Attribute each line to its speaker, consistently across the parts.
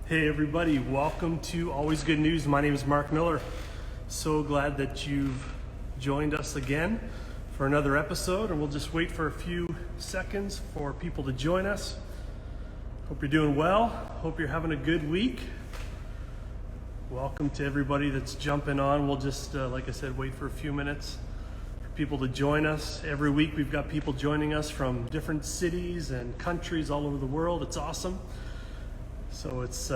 Speaker 1: Hey everybody, welcome to Always Good News. My name is Mark Miller. So glad that you've joined us again for another episode, and we'll just wait for a few seconds for people to join us. Hope you're doing well. Hope you're having a good week. Welcome to everybody that's jumping on. We'll just, like I said, wait for a few minutes for people to join us. Every week we've got people joining us from different cities and countries all over the world. It's awesome. So it's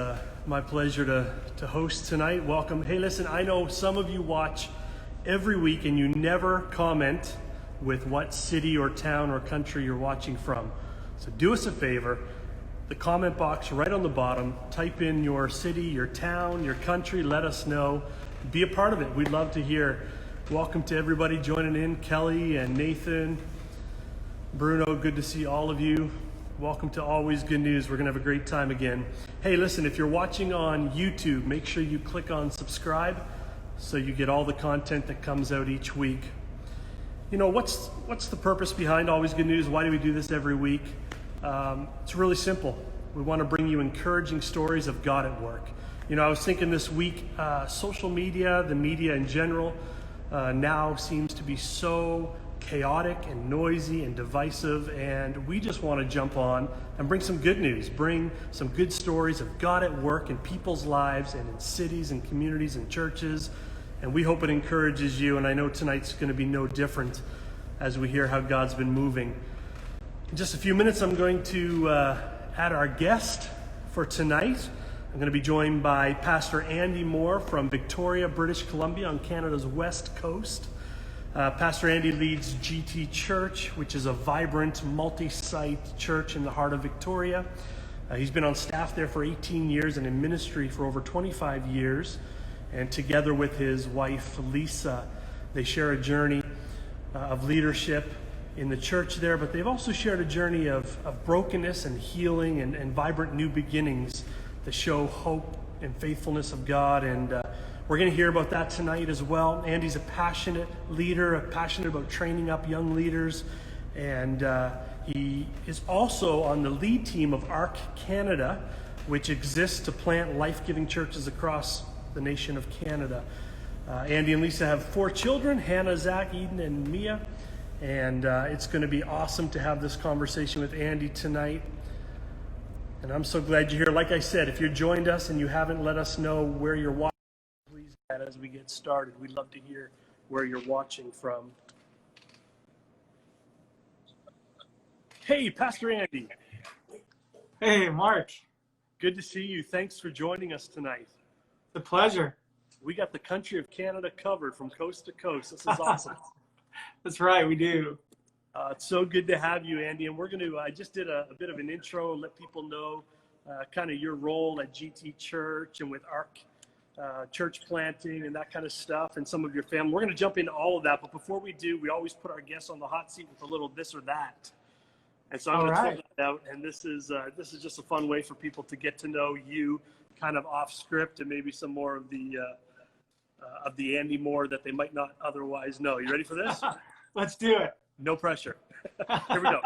Speaker 1: my pleasure to host tonight. Welcome. Hey, listen, I know some of you watch every week and you never comment with what city or town or country you're watching from. So do us a favor, the comment box right on the bottom, type in your city, your town, your country, let us know. Be a part of it. We'd love to hear. Welcome to everybody joining in, Kelly and Nathan, Bruno, good to see all of you. Welcome to Always Good News. We're going to have a great time again. Hey, listen, if you're watching on YouTube, make sure you click on subscribe so you get all the content that comes out each week. You know, what's the purpose behind Always Good News? Why do we do this every week? It's really simple. We want to bring you encouraging stories of God at work. You know, I was thinking this week, social media, the media in general, now seems to be so chaotic and noisy and divisive, and we just want to jump on and bring some good news, bring some good stories of God at work in people's lives and in cities and communities and churches, and we hope it encourages you, and I know tonight's going to be no different as we hear how God's been moving. In just a few minutes, I'm going to add our guest for tonight. I'm going to be joined by Pastor Andy Moore from Victoria, British Columbia on Canada's west coast. Pastor Andy leads GT Church, which is a vibrant, multi-site church in the heart of Victoria. He's been on staff there for 18 years and in ministry for over 25 years. And together with his wife, Lisa, they share a journey of leadership in the church there, but they've also shared a journey of brokenness and healing and vibrant new beginnings that show hope and faithfulness of God. And we're going to hear about that tonight as well. Andy's a passionate leader, passionate about training up young leaders, and he is also on the lead team of ARC Canada, which exists to plant life-giving churches across the nation of Canada. Andy and Lisa have 4 children, Hannah, Zach, Eden, and Mia, and it's going to be awesome to have this conversation with Andy tonight. And I'm so glad you're here. Like I said, if you joined us and you haven't let us know where you're watching, please do that as we get started. We'd love to hear where you're watching from. Hey, Pastor Andy.
Speaker 2: Hey, Mark.
Speaker 1: Good to see you. Thanks for joining us tonight.
Speaker 2: The pleasure.
Speaker 1: We got the country of Canada covered from coast to coast. This is awesome.
Speaker 2: That's right, we do.
Speaker 1: It's so good to have you, Andy. And we're going to, I just did a bit of an intro, let people know kind of your role at GT Church and with ARC church planting and that kind of stuff, and some of your family. We're going to jump into all of that, but before we do, we always put our guests on the hot seat with a little this or that. And so I'm going to throw that out, and this is just a fun way for people to get to know you kind of off script and maybe some more of the Andy Moore that they might not otherwise know. You ready for this?
Speaker 2: Let's do it.
Speaker 1: No pressure. Here we go.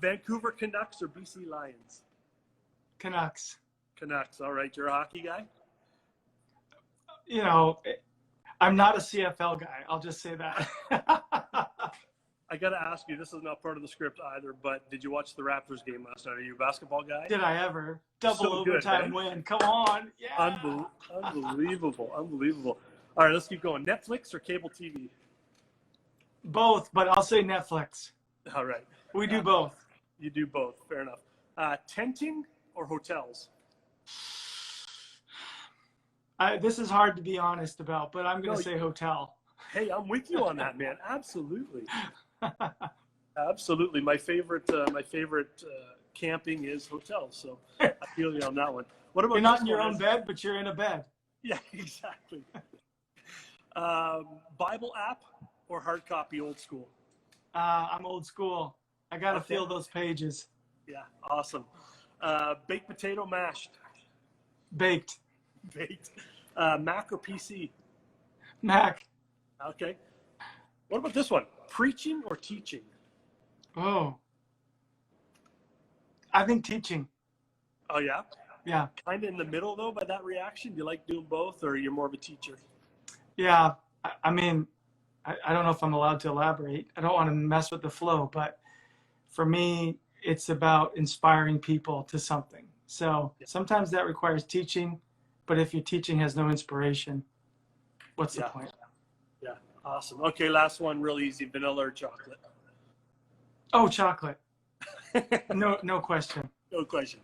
Speaker 1: Vancouver Canucks or BC Lions?
Speaker 2: Canucks.
Speaker 1: Canucks. All right. You're a hockey guy?
Speaker 2: You know, I'm not a CFL guy. I'll just say that.
Speaker 1: I got to ask you, this is not part of the script either, but did you watch the Raptors game last night? Are you a basketball guy?
Speaker 2: Did I ever? Double overtime win. Come on. Yeah.
Speaker 1: Unbelievable. Unbelievable. All right, let's keep going. Netflix or cable TV?
Speaker 2: Both, but I'll say Netflix.
Speaker 1: All right.
Speaker 2: We do both.
Speaker 1: You do both. Fair enough. Tenting or hotels?
Speaker 2: This is hard to be honest about, but I'm going to say hotel.
Speaker 1: Hey, I'm with you on that, man. Absolutely. Absolutely. My favorite camping is hotels, so I feel you on that one. What about
Speaker 2: you're not in your own bed, but you're in a bed.
Speaker 1: Yeah, exactly. Bible app or hard copy, old school?
Speaker 2: I'm old school. I got to feel those pages.
Speaker 1: Yeah, awesome. Baked potato, mashed?
Speaker 2: Baked.
Speaker 1: Baked. Mac or PC?
Speaker 2: Mac.
Speaker 1: Okay. What about this one? Preaching or teaching?
Speaker 2: Oh. I think teaching.
Speaker 1: Oh, yeah?
Speaker 2: Yeah.
Speaker 1: kind of in the middle though by that reaction? Do you like doing both, or you're more of a teacher?
Speaker 2: Yeah. I mean, I don't know if I'm allowed to elaborate. I don't want to mess with the flow, but for me, it's about inspiring people to something. So
Speaker 1: Yeah.
Speaker 2: sometimes that requires teaching, but if your teaching has no inspiration, what's the
Speaker 1: Yeah.
Speaker 2: point?
Speaker 1: Yeah. Awesome. Okay, last one, real easy. Vanilla or chocolate?
Speaker 2: Oh, chocolate. No, no question.
Speaker 1: No question.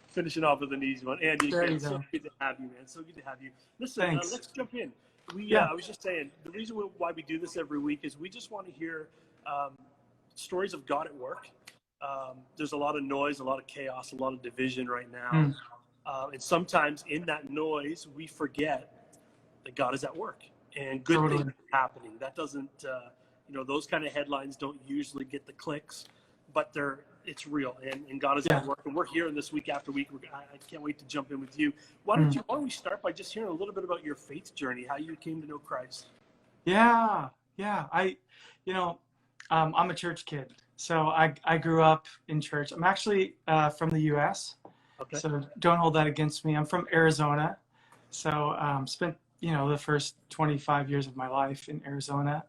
Speaker 1: Finishing off with an easy one. Andy,
Speaker 2: There
Speaker 1: again,
Speaker 2: you
Speaker 1: so
Speaker 2: go.
Speaker 1: good to have you, man. So good to have you. Listen,
Speaker 2: Thanks.
Speaker 1: let's jump in.
Speaker 2: Yeah.
Speaker 1: I was just saying, the reason why we do this every week is we just want to hear stories of God at work. There's a lot of noise, a lot of chaos, a lot of division right now. And sometimes in that noise, we forget that God is at work and good
Speaker 2: Totally.
Speaker 1: things are happening. That doesn't, those kind of headlines don't usually get the clicks, but it's real, and God is at work, and we're here this week after week. I can't wait to jump in with you. Why don't we start by just hearing a little bit about your faith journey, how you came to know Christ?
Speaker 2: Yeah. I'm a church kid, so I grew up in church. I'm actually from the U.S.,
Speaker 1: Okay.
Speaker 2: so don't hold that against me. I'm from Arizona, so spent the first 25 years of my life in Arizona,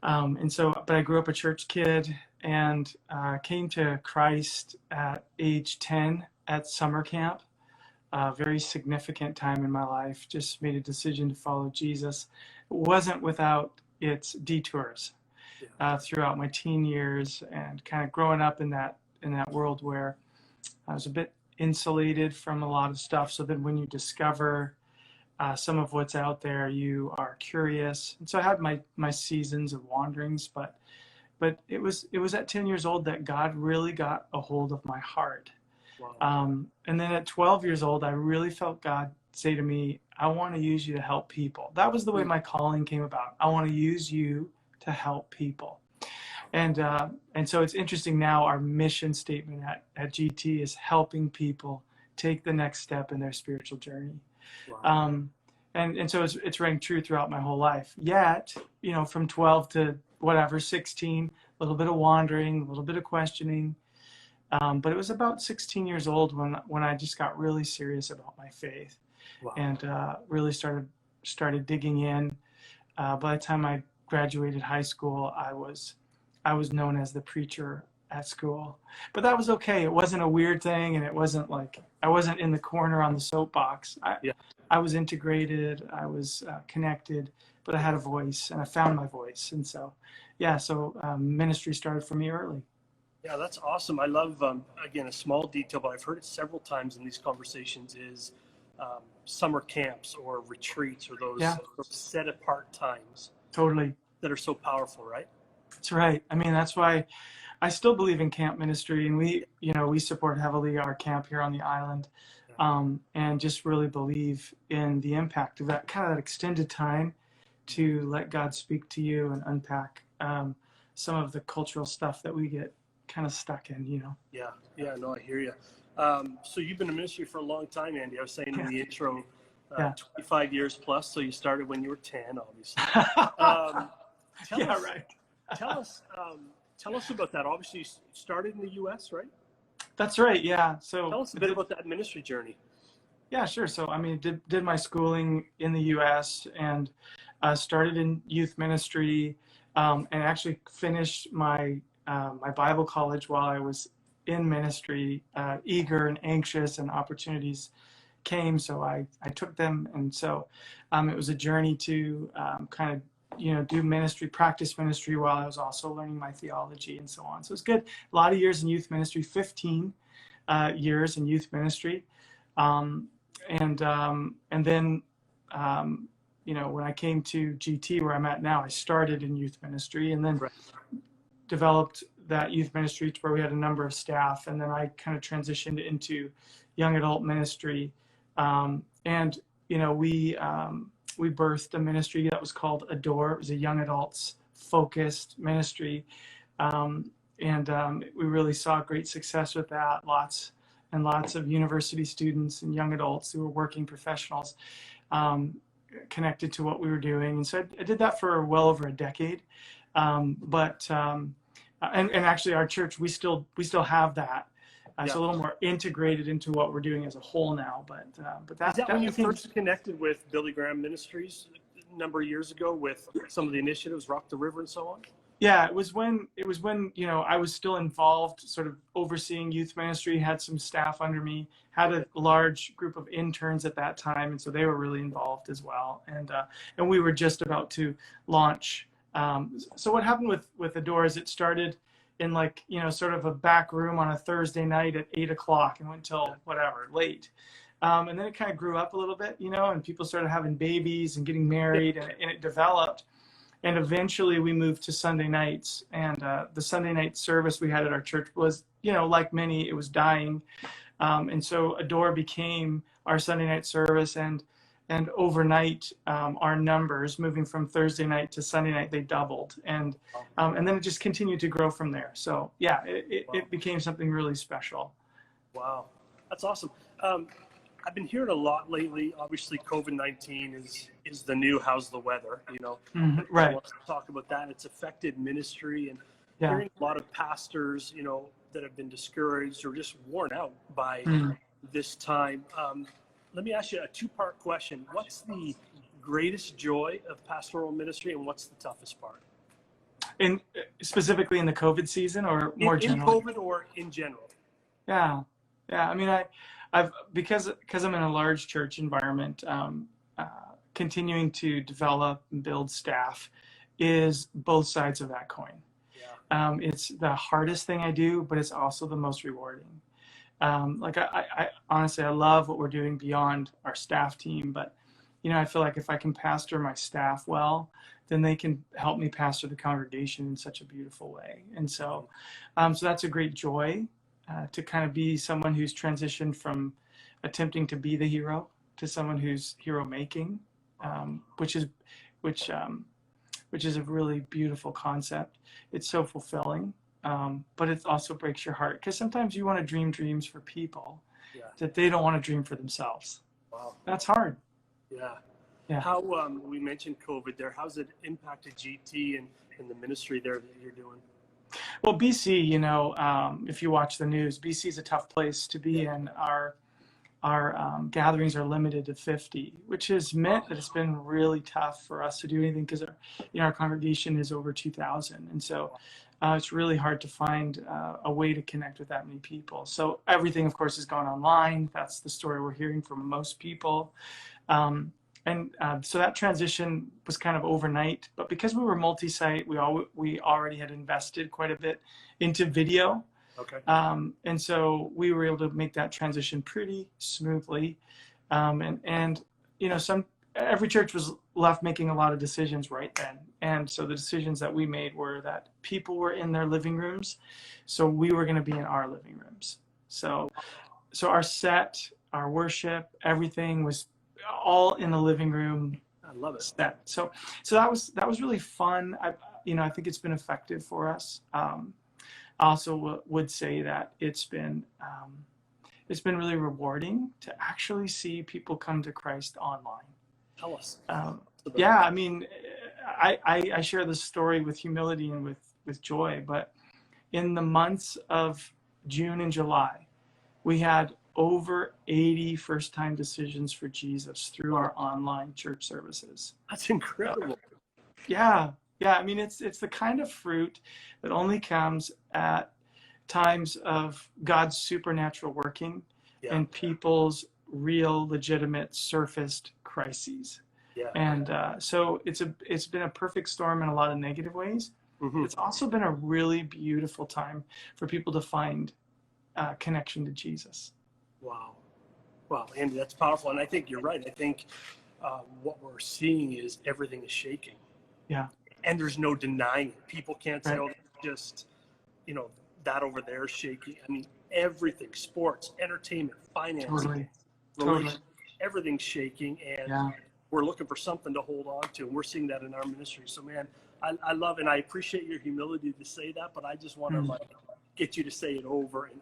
Speaker 2: but I grew up a church kid and came to Christ at age 10 at summer camp. Very significant time in my life. Just made a decision to follow Jesus. It wasn't without its detours throughout my teen years and kind of growing up in that world where I was a bit insulated from a lot of stuff. So then when you discover some of what's out there, you are curious. And so I had my seasons of wanderings, but it was at 10 years old that God really got a hold of my heart.
Speaker 1: Wow.
Speaker 2: And then at 12 years old, I really felt God say to me, I want to use you to help people. That was the way my calling came about. I want to use you to help people. And so it's interesting now, our mission statement at GT is helping people take the next step in their spiritual journey.
Speaker 1: Wow.
Speaker 2: And so it's rang true throughout my whole life. Yet, from 12 to 16, a little bit of wandering, a little bit of questioning. But it was about 16 years old when I just got really serious about my faith.
Speaker 1: Wow.
Speaker 2: And really started digging in. By the time I graduated high school, I was known as the preacher at school, but that was okay. It wasn't a weird thing, and it wasn't like I wasn't in the corner on the soapbox. I was integrated. I was connected, but I had a voice, and I found my voice. And so, ministry started for me early.
Speaker 1: Yeah, that's awesome. I love, again, a small detail, but I've heard it several times in these conversations is summer camps or retreats or those set apart times.
Speaker 2: Totally.
Speaker 1: That are so powerful, right?
Speaker 2: That's right. I mean, that's why I still believe in camp ministry, and we support heavily our camp here on the island, and just really believe in the impact of that kind of extended time to let God speak to you and unpack some of the cultural stuff that we get kind of stuck in.
Speaker 1: Yeah, no, I hear you. So you've been in ministry for a long time, Andy. I was saying in the intro, 25 years plus. So you started when you were 10, obviously. Tell us about that. Obviously, you started in the U.S., right?
Speaker 2: That's right. Yeah. So
Speaker 1: tell us a bit about that ministry journey.
Speaker 2: Yeah, sure. So I mean, did my schooling in the U.S. and started in youth ministry, and actually finished my Bible college while I was in ministry, eager and anxious, and opportunities came, so I took them. And so it was a journey to kind of do ministry, practice ministry while I was also learning my theology and so on. So it's good. A lot of years in youth ministry, 15 years in youth ministry, and then when I came to GT, where I'm at now, I started in youth ministry, and then developed that youth ministry to where we had a number of staff, and then I kind of transitioned into young adult ministry, and we birthed a ministry that was called Adore. It was a young adults focused ministry, and we really saw great success with that. Lots and lots of university students and young adults who were working professionals connected to what we were doing, and so I did that for well over a decade. And actually, our church, we still have that.
Speaker 1: Yeah.
Speaker 2: So a little more integrated into what we're doing as a whole now. But
Speaker 1: Is that when you
Speaker 2: I think,
Speaker 1: first connected with Billy Graham Ministries a number of years ago with some of the initiatives, Rock the River and so on?
Speaker 2: yeah, it was when I was still involved, sort of overseeing youth ministry, had some staff under me, had a large group of interns at that time, and so they were really involved as well. And we were just about to launch. So what happened with Adore is it started in like sort of a back room on a Thursday night at 8 o'clock and went till whatever late. And then it kind of grew up a little bit, and people started having babies and getting married, and it developed. And eventually we moved to Sunday nights, and the Sunday night service we had at our church was, like many, it was dying. And so Adore became our Sunday night service, and overnight our numbers, moving from Thursday night to Sunday night, they doubled. And then it just continued to grow from there. So yeah, it became something really special.
Speaker 1: Wow, that's awesome. I've been hearing a lot lately. Obviously, COVID-19 is the new how's the weather.
Speaker 2: Right.
Speaker 1: Let's talk about that. It's affected ministry, and
Speaker 2: Yeah.
Speaker 1: hearing a lot of pastors, that have been discouraged or just worn out by this time. Let me ask you a two-part question. What's the greatest joy of pastoral ministry, and what's the toughest part?
Speaker 2: In specifically in the COVID season, or more generally?
Speaker 1: In COVID or in general?
Speaker 2: Yeah. I mean, I've because I'm in a large church environment, continuing to develop and build staff is both sides of that coin.
Speaker 1: Yeah.
Speaker 2: It's the hardest thing I do, but it's also the most rewarding. Like I honestly, I love what we're doing beyond our staff team, but I feel like if I can pastor my staff well, then they can help me pastor the congregation in such a beautiful way. And so that's a great joy. To kind of be someone who's transitioned from attempting to be the hero to someone who's hero making, which is a really beautiful concept. It's so fulfilling, but it also breaks your heart because sometimes you want to dream dreams for people that they don't want to dream for themselves.
Speaker 1: Wow,
Speaker 2: that's hard.
Speaker 1: Yeah. How we mentioned COVID there. How's it impacted GT and the ministry there that you're doing?
Speaker 2: Well, BC, if you watch the news, BC is a tough place to be in. Our gatherings are limited to 50, which has meant that it's been really tough for us to do anything because our congregation is over 2,000, and so it's really hard to find a way to connect with that many people. So everything, of course, has gone online. That's the story we're hearing from most people. So that transition was kind of overnight, but because we were multi-site, we already had invested quite a bit into video.
Speaker 1: Okay.
Speaker 2: And so we were able to make that transition pretty smoothly. Every church was left making a lot of decisions right then. And so the decisions that we made were that people were in their living rooms, so we were going to be in our living rooms. So our set, our worship, everything was all in the living room.
Speaker 1: I love it.
Speaker 2: Set. So that was really fun. I think it's been effective for us. I also would say that it's been really rewarding to actually see people come to Christ online.
Speaker 1: Tell us.
Speaker 2: Yeah, I mean, I share this story with humility and with joy, but in the months of June and July, we had over 80 first-time decisions for Jesus through our online church services.
Speaker 1: That's incredible.
Speaker 2: Yeah. I mean, it's the kind of fruit that only comes at times of God's supernatural working and people's real, legitimate, surfaced crises. Yeah. And so it's been a perfect storm in a lot of negative ways. Mm-hmm. It's also been a really beautiful time for people to find connection to Jesus.
Speaker 1: Wow, Andy, that's powerful. And I think you're right. I think what we're seeing is everything is shaking.
Speaker 2: Yeah.
Speaker 1: And there's no denying it. People can't say, just, that over there is shaking. I mean, everything, sports, entertainment, finance,
Speaker 2: totally.
Speaker 1: Everything's shaking. And we're looking for something to hold on to. And we're seeing that in our ministry. So, man, I love and I appreciate your humility to say that, but I just want to get you to say it over and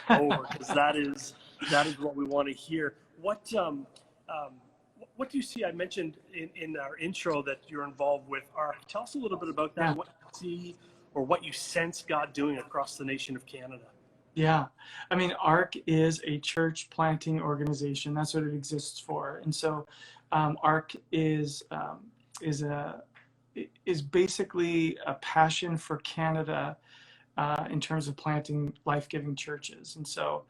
Speaker 1: over because that is what we want to hear. What do you see? I mentioned in our intro that you're involved with ARC. Tell us a little bit about that. What you see or what you sense God doing across the nation of Canada.
Speaker 2: Yeah. I mean, ARC is a church planting organization. That's what it exists for. And so ARC is a is basically a passion for Canada in terms of planting life-giving churches. And so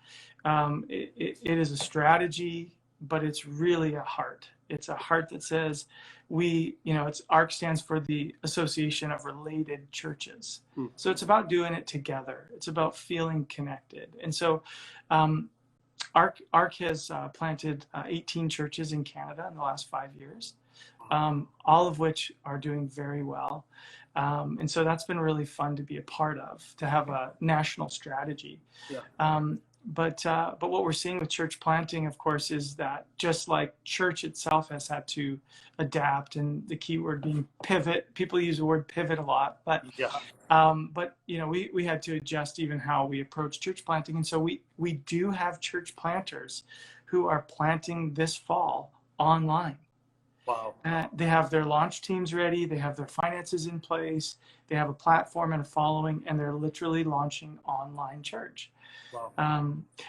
Speaker 2: it is a strategy, but it's really a heart. It's a heart that says it's ARC stands for the Association of Related Churches. So it's about doing it together. It's about feeling connected. And so ARC has planted 18 churches in Canada in the last 5 years, all of which are doing very well. And so that's been really fun to be a part of, to have a national strategy.
Speaker 1: Yeah.
Speaker 2: But what we're seeing with church planting, of course, is that just like church itself has had to adapt, and the key word being pivot. People use the word pivot a lot, but we had to adjust even how we approach church planting. And so we do have church planters who are planting this fall online.
Speaker 1: Wow.
Speaker 2: They have their launch teams ready. They have their finances in place. They have a platform and a following, and they're literally launching online church.
Speaker 1: Wow.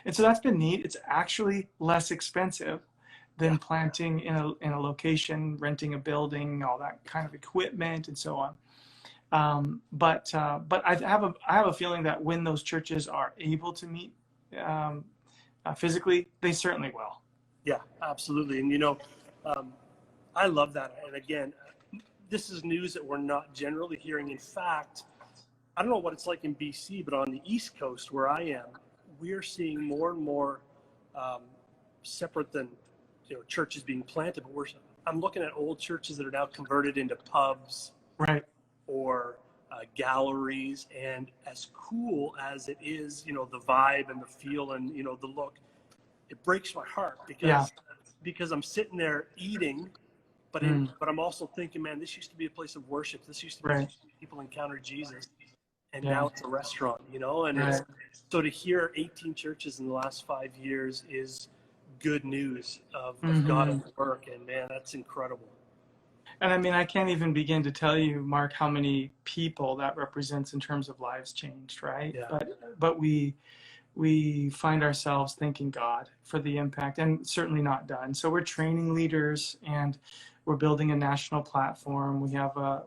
Speaker 2: And so that's been neat. It's actually less expensive than planting in a location, renting a building, all that kind of equipment, and so on. But I have a feeling that when those churches are able to meet physically, they certainly will.
Speaker 1: Yeah, absolutely. And I love that. And again, this is news that we're not generally hearing. In fact, I don't know what it's like in BC, but on the East Coast where I am, we're seeing more and more separate than churches being planted. But I'm looking at old churches that are now converted into pubs,
Speaker 2: right,
Speaker 1: or galleries. And as cool as it is, the vibe and the feel and the look, it breaks my heart because I'm sitting there eating. But I'm also thinking, man, this used to be a place of worship. This used to be a place where people encounter Jesus, and now it's a restaurant, And so to hear 18 churches in the last 5 years is good news of God at work, and man, that's incredible.
Speaker 2: And I mean, I can't even begin to tell you, Mark, how many people that represents in terms of lives changed, right?
Speaker 1: Yeah.
Speaker 2: But we find ourselves thanking God for the impact, and certainly not done. So we're training leaders, and we're building a national platform. We had to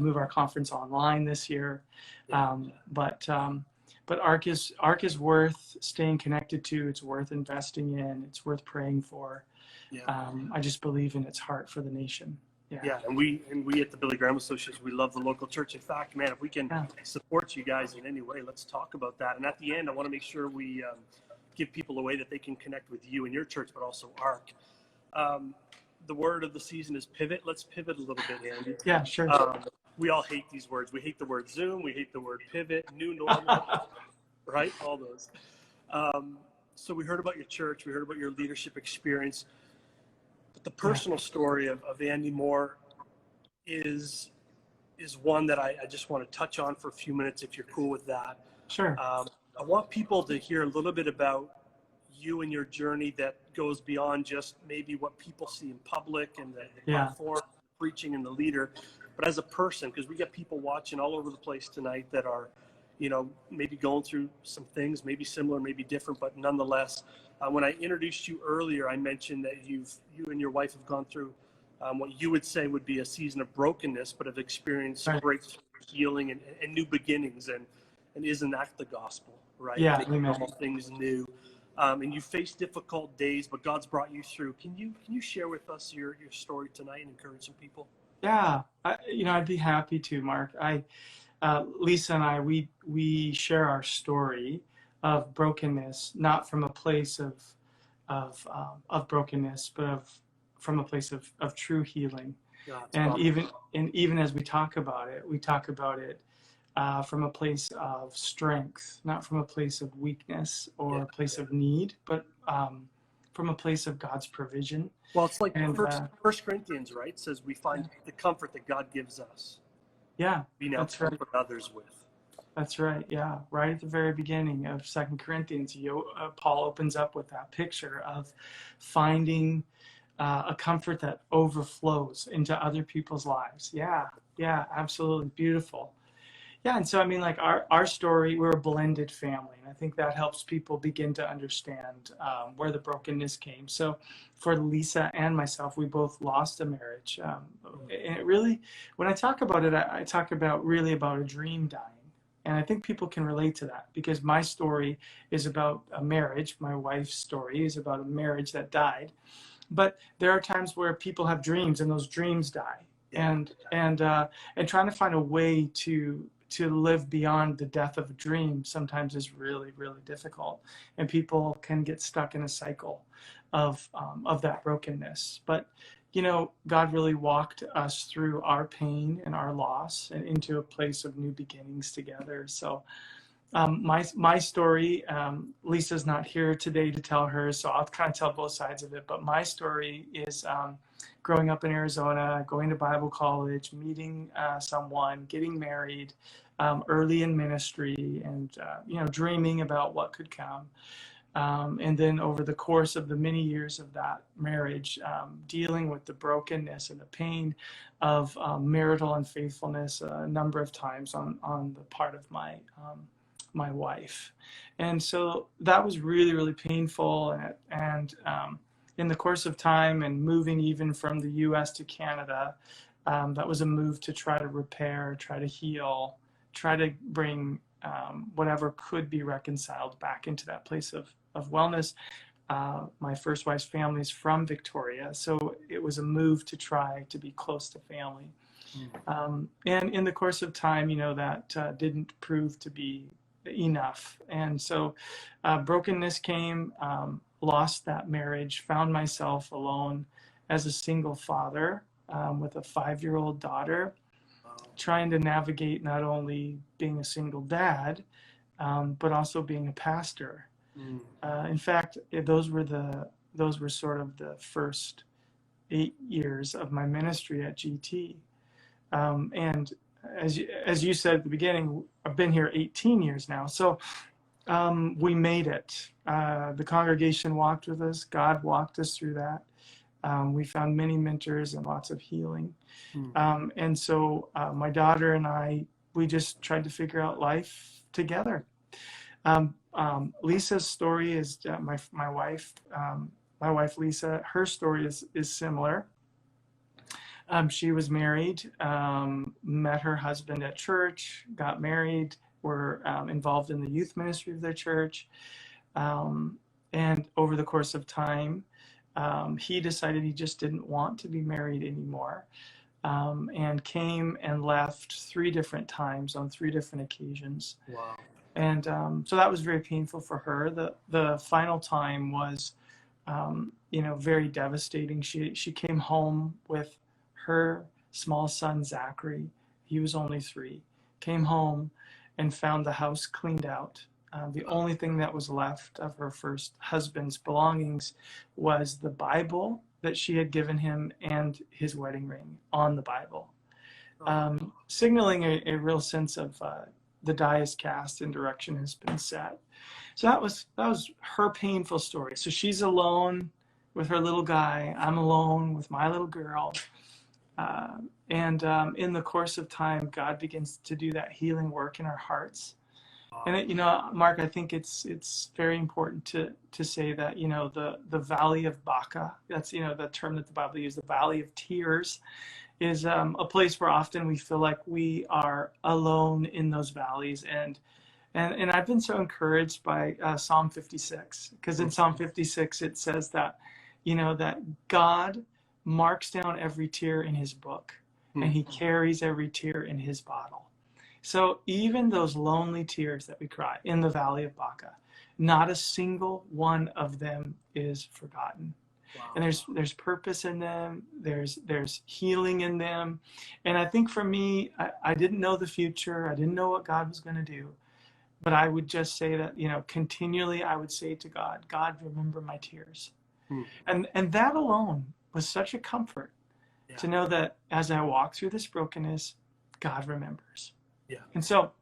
Speaker 2: move our conference online this year, but ARC is worth staying connected to. It's worth investing in. It's worth praying for. I just believe in its heart for the nation.
Speaker 1: And we at the Billy Graham Association, we love the local church. In fact, man, if we can support you guys in any way, let's talk about that. And at the end, I want to make sure we give people a way that they can connect with you and your church, but also ARC. The word of the season is pivot. Let's pivot a little bit, Andy.
Speaker 2: Yeah, sure.
Speaker 1: We all hate these words. We hate the word Zoom. We hate the word pivot, new normal, right? All those. So we heard about your church. We heard about your leadership experience. But the personal story of Andy Moore is one that I just want to touch on for a few minutes, if you're cool with that.
Speaker 2: Sure.
Speaker 1: I want people to hear a little bit about you and your journey that goes beyond just maybe what people see in public and the platform, preaching, and the leader, but as a person, because we got people watching all over the place tonight that are, maybe going through some things, maybe similar, maybe different, but nonetheless, when I introduced you earlier, I mentioned that you and your wife have gone through what you would say would be a season of brokenness, but have experienced breakthrough, healing, and new beginnings. And isn't that the gospel, right?
Speaker 2: Yeah,
Speaker 1: making all things new. And you faced difficult days, but God's brought you through. Can you share with us your story tonight and encourage some people?
Speaker 2: Yeah, I'd be happy to, Mark. Lisa and I, we share our story of brokenness, not from a place of brokenness, but from a place of true healing. And even as we talk about it from a place of strength, not from a place of weakness or a place of need, but from a place of God's provision.
Speaker 1: Well, it's like First Corinthians, right? Says we find the comfort that God gives us.
Speaker 2: Yeah,
Speaker 1: we now comfort others with.
Speaker 2: That's right. Yeah, right at the very beginning of 2 Corinthians, Paul opens up with that picture of finding a comfort that overflows into other people's lives. Yeah, absolutely beautiful. Yeah, and so I mean, like our story, we're a blended family, and I think that helps people begin to understand where the brokenness came. So, for Lisa and myself, we both lost a marriage, and it really, when I talk about it, I talk about really about a dream dying, and I think people can relate to that because my story is about a marriage. My wife's story is about a marriage that died, but there are times where people have dreams, and those dreams die, and trying to find a way to live beyond the death of a dream sometimes is really, really difficult, and people can get stuck in a cycle of that brokenness. But God really walked us through our pain and our loss and into a place of new beginnings together. So my story, Lisa's not here today to tell hers, so I'll kind of tell both sides of it. But my story is growing up in Arizona, going to Bible college, meeting someone, getting married, early in ministry, and dreaming about what could come. And then over the course of the many years of that marriage, dealing with the brokenness and the pain of marital unfaithfulness a number of times on the part of my wife. And so that was really, really painful. And in the course of time and moving even from the US to Canada, that was a move to try to repair, try to heal, try to bring whatever could be reconciled back into that place of wellness. My first wife's family is from Victoria, so it was a move to try to be close to family. And in the course of time, that didn't prove to be enough. And so brokenness came, lost that marriage, found myself alone as a single father with a 5-year-old daughter, trying to navigate not only being a single dad, but also being a pastor. In fact, those were sort of the first 8 years of my ministry at GT. And as you said at the beginning, I've been here 18 years now. So we made it. The congregation walked with us. God walked us through that. We found many mentors and lots of healing. And so my daughter and I, we just tried to figure out life together. Lisa's story is my wife Lisa. Her story is similar. She was married, met her husband at church, got married, were involved in the youth ministry of their church. And over the course of time, he decided he just didn't want to be married anymore, and came and left 3 different times on 3 different occasions.
Speaker 1: Wow.
Speaker 2: And so that was very painful for her. The final time was, very devastating. She came home with her small son, Zachary. He was only 3. Came home and found the house cleaned out. The only thing that was left of her first husband's belongings was the Bible that she had given him and his wedding ring on the Bible, signaling a real sense of the die is cast and direction has been set. So that was her painful story. So she's alone with her little guy. I'm alone with my little girl. And in the course of time, God begins to do that healing work in our hearts. And Mark, I think it's very important to say that the valley of Baca, that's the term that the Bible uses, the valley of tears, is a place where often we feel like we are alone in those valleys. And I've been so encouraged by Psalm 56, because in Psalm 56 it says that that God marks down every tear in his book, and he carries every tear in his bottle. So even those lonely tears that we cry in the valley of Baca, not a single one of them is forgotten. Wow. And there's purpose in them. There's healing in them. And I think for me, I didn't know the future. I didn't know what God was going to do. But I would just say that, continually I would say to God, God, remember my tears. And that alone was such a comfort to know that as I walk through this brokenness, God remembers. Yeah. And so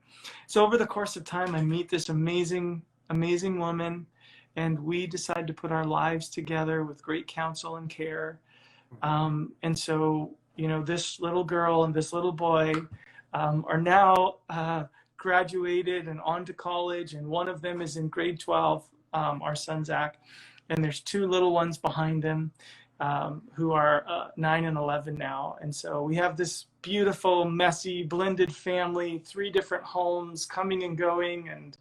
Speaker 2: over the course of time, I meet this amazing, amazing woman, and we decide to put our lives together with great counsel and care. And so, this little girl and this little boy are now graduated and on to college, and one of them is in grade 12, our son Zach, and there's two little ones behind him who are 9 and 11 now. And so we have this beautiful, messy, blended family, three different homes coming and going. And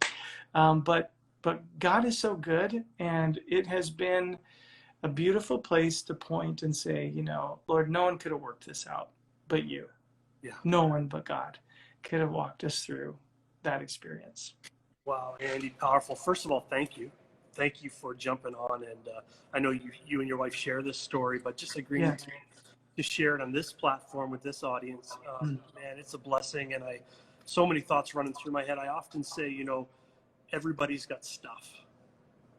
Speaker 2: but God is so good, and it has been a beautiful place to point and say, Lord, no one could have worked this out but you.
Speaker 1: Yeah.
Speaker 2: No one but God could have walked us through that experience.
Speaker 1: Wow, Andy, powerful. First of all, thank you. Thank you for jumping on. And I know you and your wife share this story, but just agreeing to share it on this platform with this audience, man, it's a blessing. And so many thoughts running through my head. I often say, everybody's got stuff.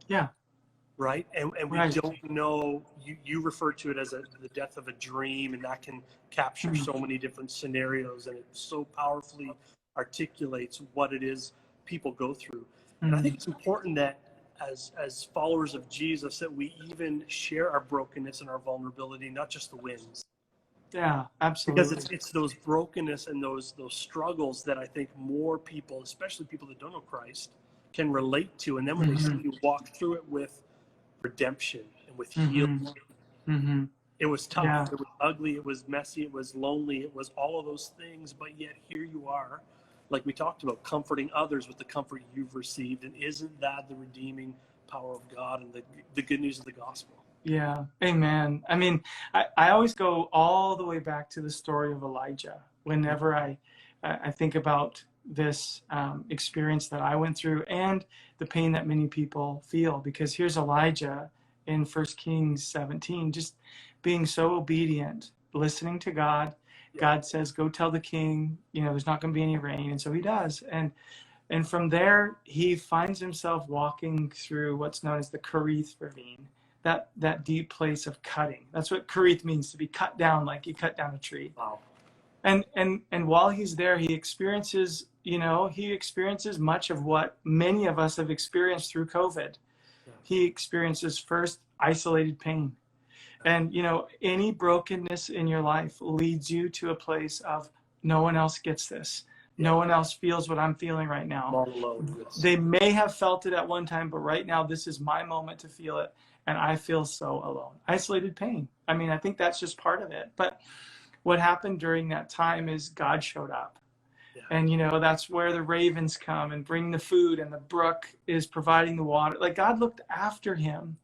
Speaker 2: Yeah.
Speaker 1: Right. And we don't know, you refer to it as the death of a dream, and that can capture so many different scenarios, and it so powerfully articulates what it is people go through. And I think it's important that as followers of Jesus, that we even share our brokenness and our vulnerability, not just the wins.
Speaker 2: Yeah, absolutely.
Speaker 1: Because it's those brokenness and those struggles that I think more people, especially people that don't know Christ, can relate to. And then when they see you walk through it with redemption and with healing, it was tough, it was ugly, it was messy, it was lonely, it was all of those things, but yet here you are, like we talked about, comforting others with the comfort you've received. And isn't that the redeeming power of God and the good news of the gospel?
Speaker 2: Yeah, amen. I mean, I always go all the way back to the story of Elijah whenever I think about this experience that I went through and the pain that many people feel. Because here's Elijah in 1 Kings 17, just being so obedient, listening to God. God says, go tell the king, there's not going to be any rain. And so he does. And from there, he finds himself walking through what's known as the Kerith ravine, that deep place of cutting. That's what Kerith means, to be cut down, like you cut down a tree.
Speaker 1: Wow.
Speaker 2: And while he's there, he experiences much of what many of us have experienced through COVID. Yeah. He experiences first isolated pain. And, any brokenness in your life leads you to a place of no one else gets this. No one else feels what I'm feeling right now. They may have felt it at one time, but right now, this is my moment to feel it. And I feel so alone. Isolated pain. I mean, I think that's just part of it. But what happened during that time is God showed up. Yeah. And, that's where the ravens come and bring the food, and the brook is providing the water. Like, God looked after him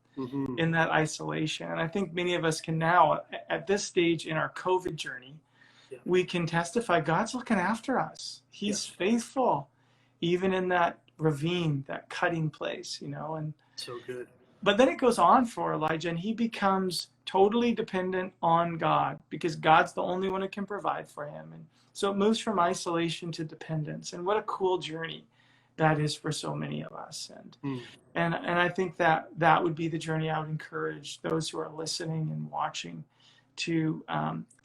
Speaker 2: in that isolation. And I think many of us can now, at this stage in our COVID journey, we can testify God's looking after us. He's faithful, even in that ravine, that cutting place, and
Speaker 1: so good.
Speaker 2: But then it goes on for Elijah, and he becomes totally dependent on God because God's the only one who can provide for him. And so it moves from isolation to dependence. And what a cool journey that is for so many of us. And I think that would be the journey I would encourage those who are listening and watching to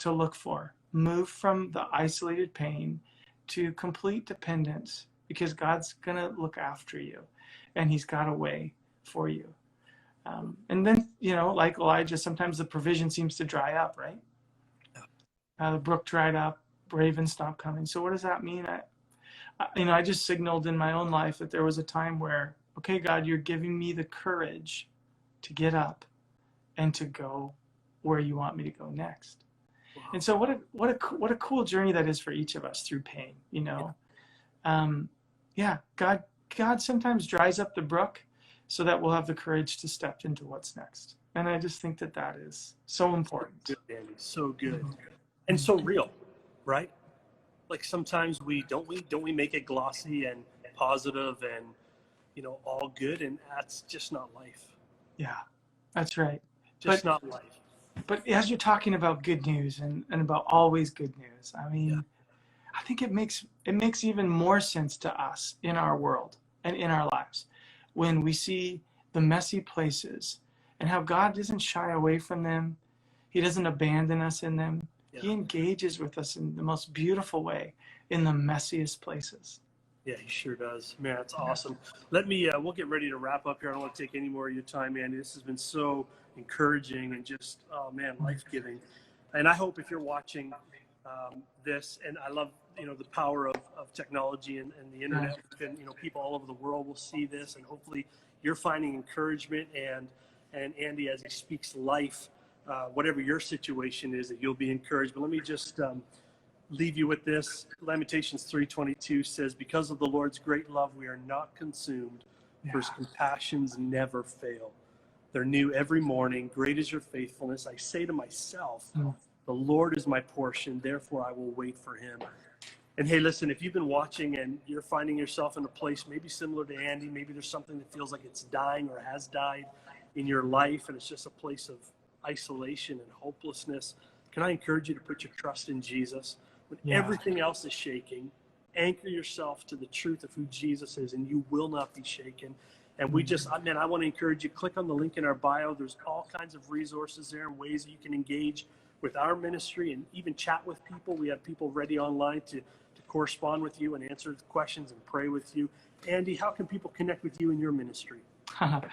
Speaker 2: look for. Move from the isolated pain to complete dependence, because God's going to look after you, and he's got a way for you. And then, like Elijah, sometimes the provision seems to dry up, right? The brook dried up, ravens stopped coming. So what does that mean? I just signaled in my own life that there was a time where, okay, God, you're giving me the courage to get up and to go where you want me to go next. Wow. And so what a cool journey that is for each of us through pain, God sometimes dries up the brook so that we'll have the courage to step into what's next. And I just think that is so important.
Speaker 1: So good, Andy. So good. And so real, right? Like sometimes don't we make it glossy and positive and, all good, and that's just not life.
Speaker 2: Yeah, that's right.
Speaker 1: Not life.
Speaker 2: But as you're talking about good news and about always good news, I mean, I think it makes even more sense to us in our world and in our lives when we see the messy places and how God doesn't shy away from them. He doesn't abandon us in them. Yeah. He engages with us in the most beautiful way in the messiest places.
Speaker 1: Yeah, he sure does. Man, that's awesome. Let me, we'll get ready to wrap up here. I don't want to take any more of your time, Andy. This has been so encouraging and just, life-giving. And I hope if you're watching this, and I love the power of technology and the internet. And people all over the world will see this, and hopefully you're finding encouragement, and Andy, as he speaks life, whatever your situation is, that you'll be encouraged. But let me just leave you with this. Lamentations 3:22 says, because of the Lord's great love, we are not consumed, for his compassions never fail. They're new every morning. Great is your faithfulness. I say to myself, the Lord is my portion, therefore I will wait for him. And hey, listen, if you've been watching and you're finding yourself in a place maybe similar to Andy, maybe there's something that feels like it's dying or has died in your life, and it's just a place of isolation and hopelessness, can I encourage you to put your trust in Jesus? When everything else is shaking, anchor yourself to the truth of who Jesus is, and you will not be shaken. And I want to encourage you, click on the link in our bio. There's all kinds of resources there and ways that you can engage with our ministry and even chat with people. We have people ready online to correspond with you and answer questions and pray with you. Andy, how can people connect with you in your ministry?
Speaker 2: Well,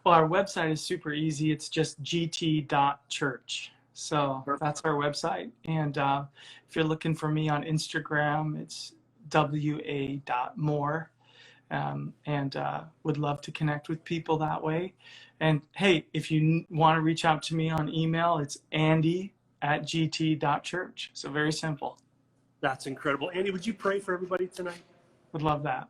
Speaker 2: our website is super easy. It's just gt.church. So that's our website. And if you're looking for me on Instagram, it's wa.more. Would love to connect with people that way. And hey, if you want to reach out to me on email, it's andy@gt.church. So very simple.
Speaker 1: That's incredible. Andy, would you pray for everybody tonight?
Speaker 2: Would love that.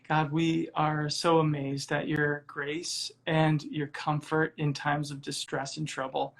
Speaker 2: God, we are so amazed at your grace and your comfort in times of distress and trouble.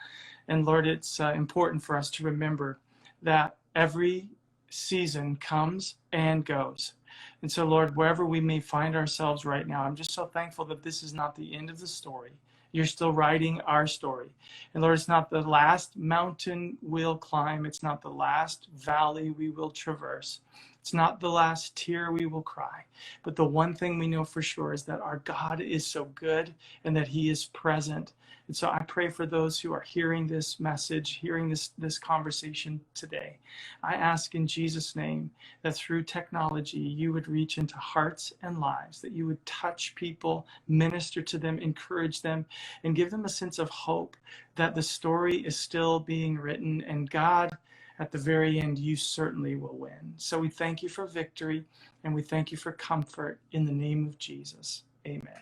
Speaker 2: And Lord, it's important for us to remember that every season comes and goes. And so, Lord, wherever we may find ourselves right now, I'm just so thankful that this is not the end of the story. You're still writing our story. And Lord, it's not the last mountain we'll climb. It's not the last valley we will traverse. It's not the last tear we will cry. But the one thing we know for sure is that our God is so good and that he is present. And so I pray for those who are hearing this message, hearing this conversation today. I ask in Jesus' name that through technology, you would reach into hearts and lives, that you would touch people, minister to them, encourage them, and give them a sense of hope that the story is still being written. And God, at the very end, you certainly will win. So we thank you for victory, and we thank you for comfort in the name of Jesus. Amen.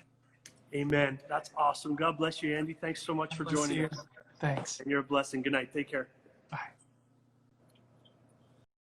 Speaker 1: Amen. That's awesome. God bless you, Andy. Thanks so much for joining us.
Speaker 2: Thanks.
Speaker 1: And you're a blessing. Good night. Take care.
Speaker 2: Bye.